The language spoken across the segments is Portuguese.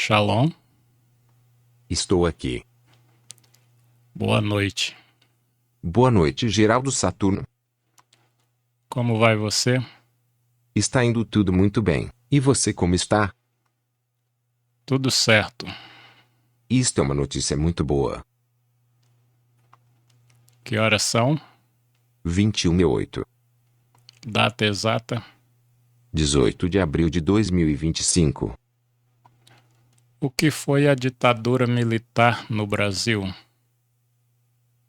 Shalom, Estou aqui. boa noite. Boa noite, Geraldo Saturno. Como vai você? Está indo tudo muito bem. E você como está? Tudo certo. Isto é uma notícia muito boa. Que horas são? 21:08. Data exata? 18 de abril de 2025. O que foi a ditadura militar no Brasil?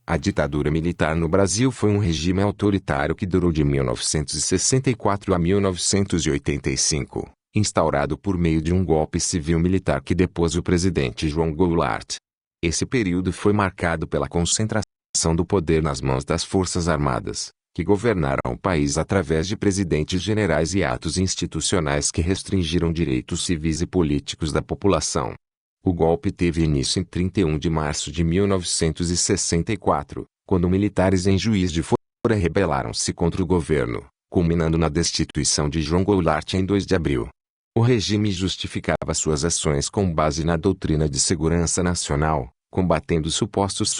A ditadura militar no Brasil foi um regime autoritário que durou de 1964 a 1985, instaurado por meio de um golpe civil-militar que depôs o presidente João Goulart. Esse período foi marcado pela concentração do poder nas mãos das Forças Armadas, que governaram o país através de presidentes generais e atos institucionais que restringiram direitos civis e políticos da população. O golpe teve início em 31 de março de 1964, quando militares em Juiz de Fora rebelaram-se contra o governo, culminando na destituição de João Goulart em 2 de abril. O regime justificava suas ações com base na doutrina de segurança nacional, combatendo supostos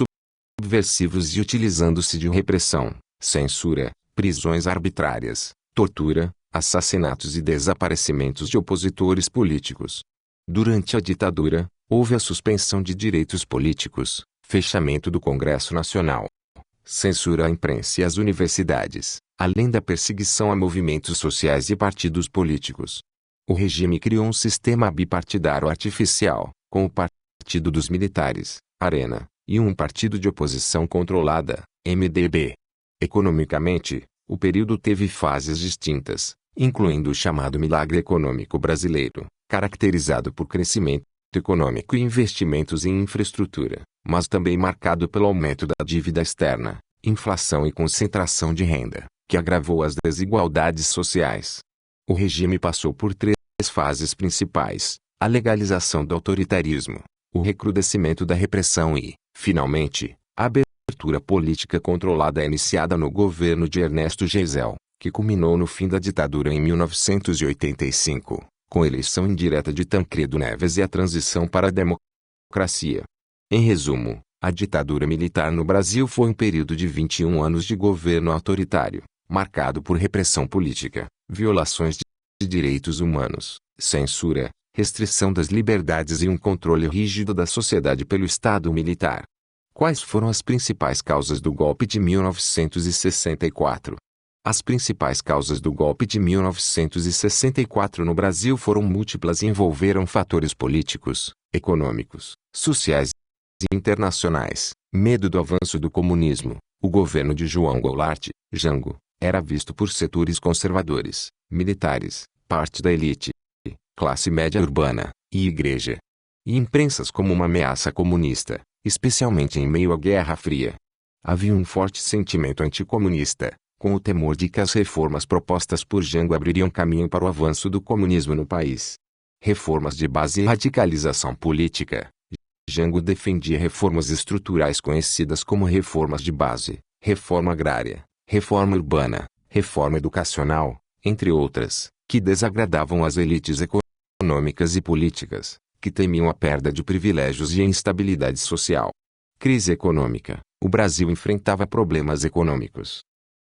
subversivos e utilizando-se de repressão, censura, prisões arbitrárias, tortura, assassinatos e desaparecimentos de opositores políticos. Durante a ditadura, houve a suspensão de direitos políticos, fechamento do Congresso Nacional, censura à imprensa e às universidades, além da perseguição a movimentos sociais e partidos políticos. O regime criou um sistema bipartidário artificial, com o Partido dos Militares, Arena, e um partido de oposição controlada, MDB. Economicamente, o período teve fases distintas, incluindo o chamado milagre econômico brasileiro, caracterizado por crescimento econômico e investimentos em infraestrutura, mas também marcado pelo aumento da dívida externa, inflação e concentração de renda, que agravou as desigualdades sociais. O regime passou por 3 fases principais: a legalização do autoritarismo, o recrudescimento da repressão e, finalmente, a abertura política controlada iniciada no governo de Ernesto Geisel, que culminou no fim da ditadura em 1985, com a eleição indireta de Tancredo Neves e a transição para a democracia. Em resumo, a ditadura militar no Brasil foi um período de 21 anos de governo autoritário, marcado por repressão política, violações de direitos humanos, censura, restrição das liberdades e um controle rígido da sociedade pelo Estado militar. Quais foram as principais causas do golpe de 1964? As principais causas do golpe de 1964 no Brasil foram múltiplas e envolveram fatores políticos, econômicos, sociais e internacionais. Medo do avanço do comunismo. O governo de João Goulart, Jango, era visto por setores conservadores, militares, parte da elite, classe média urbana, e igreja, e imprensas como uma ameaça comunista, especialmente em meio à Guerra Fria. Havia um forte sentimento anticomunista, com o temor de que as reformas propostas por Jango abririam caminho para o avanço do comunismo no país. Reformas de base e radicalização política. Jango defendia reformas estruturais conhecidas como reformas de base, reforma agrária, reforma urbana, reforma educacional, entre outras, que desagradavam as elites econômicas e políticas, que temiam a perda de privilégios e a instabilidade social. Crise econômica. O Brasil enfrentava problemas econômicos,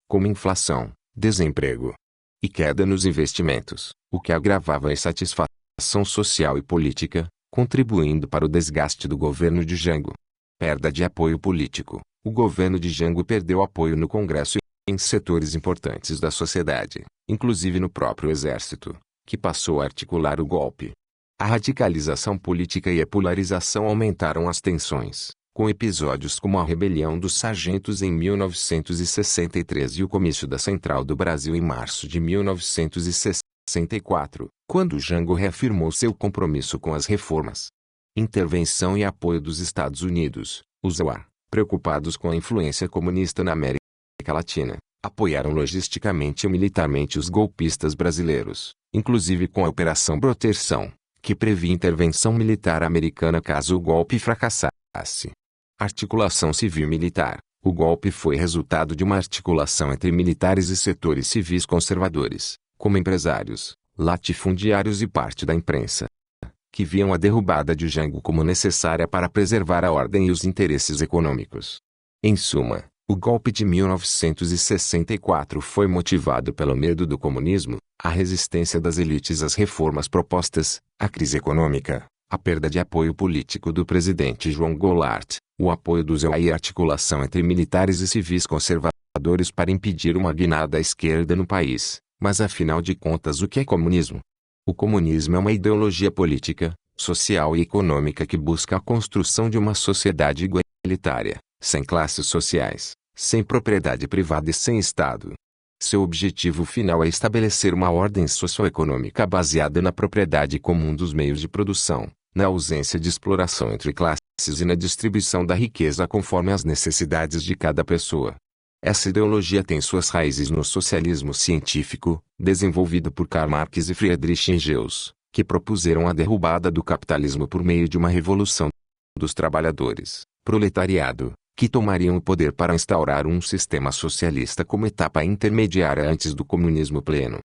como inflação, desemprego e queda nos investimentos, o que agravava a insatisfação social e política, contribuindo para o desgaste do governo de Jango. Perda de apoio político. O governo de Jango perdeu apoio no Congresso e em setores importantes da sociedade, inclusive no próprio exército, que passou a articular o golpe. A radicalização política e a polarização aumentaram as tensões, com episódios como a rebelião dos sargentos em 1963 e o comício da Central do Brasil em março de 1964, quando Jango reafirmou seu compromisso com as reformas. Intervenção e apoio dos Estados Unidos. Os USA, preocupados com a influência comunista na América Latina, apoiaram logisticamente e militarmente os golpistas brasileiros, inclusive com a Operação Proteção, que previa intervenção militar americana caso o golpe fracassasse. Articulação civil-militar. O golpe foi resultado de uma articulação entre militares e setores civis conservadores, como empresários, latifundiários e parte da imprensa, que viam a derrubada de Jango como necessária para preservar a ordem e os interesses econômicos. Em suma, o golpe de 1964 foi motivado pelo medo do comunismo, a resistência das elites às reformas propostas, a crise econômica, a perda de apoio político do presidente João Goulart, o apoio do ZEUA e a articulação entre militares e civis conservadores para impedir uma guinada à esquerda no país. Mas afinal de contas, o que é comunismo? O comunismo é uma ideologia política, social e econômica que busca a construção de uma sociedade igualitária, sem classes sociais, sem propriedade privada e sem Estado. Seu objetivo final é estabelecer uma ordem socioeconômica baseada na propriedade comum dos meios de produção, na ausência de exploração entre classes e na distribuição da riqueza conforme as necessidades de cada pessoa. Essa ideologia tem suas raízes no socialismo científico, desenvolvido por Karl Marx e Friedrich Engels, que propuseram a derrubada do capitalismo por meio de uma revolução dos trabalhadores, proletariado, que tomariam o poder para instaurar um sistema socialista como etapa intermediária antes do comunismo pleno.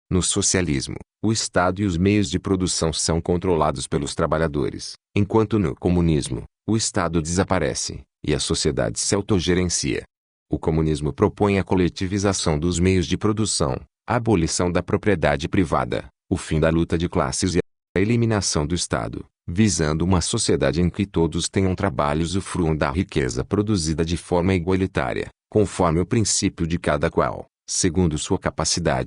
No socialismo, o Estado e os meios de produção são controlados pelos trabalhadores, enquanto no comunismo, o Estado desaparece, e a sociedade se autogerencia. O comunismo propõe a coletivização dos meios de produção, a abolição da propriedade privada, o fim da luta de classes e a eliminação do Estado, visando uma sociedade em que todos tenham trabalho e usufruam da riqueza produzida de forma igualitária, conforme o princípio de cada qual, segundo sua capacidade,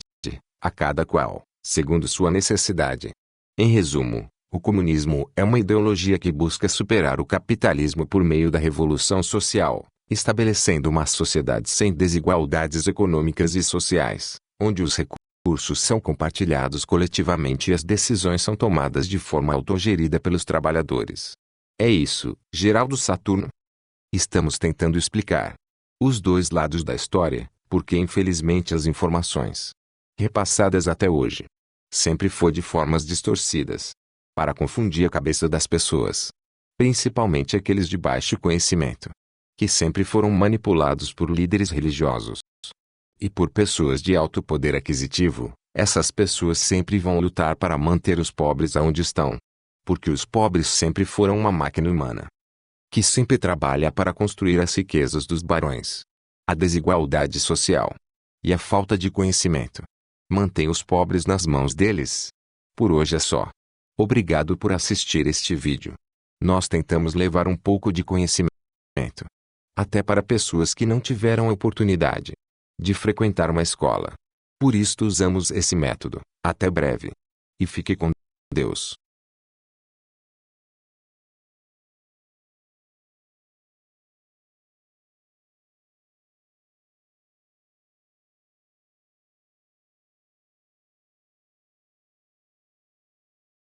a cada qual, segundo sua necessidade. Em resumo, o comunismo é uma ideologia que busca superar o capitalismo por meio da revolução social, estabelecendo uma sociedade sem desigualdades econômicas e sociais, onde os recursos são compartilhados coletivamente e as decisões são tomadas de forma autogerida pelos trabalhadores. É isso, Geraldo Saturno. Estamos tentando explicar os dois lados da história, porque infelizmente as informações repassadas até hoje sempre foi de formas distorcidas, para confundir a cabeça das pessoas, principalmente aqueles de baixo conhecimento, que sempre foram manipulados por líderes religiosos e por pessoas de alto poder aquisitivo. Essas pessoas sempre vão lutar para manter os pobres aonde estão, porque os pobres sempre foram uma máquina humana que sempre trabalha para construir as riquezas dos barões. A desigualdade social e a falta de conhecimento mantém os pobres nas mãos deles. Por hoje é só. Obrigado por assistir este vídeo. Nós tentamos levar um pouco de conhecimento até para pessoas que não tiveram a oportunidade de frequentar uma escola. Por isto usamos esse método. Até breve. E fique com Deus.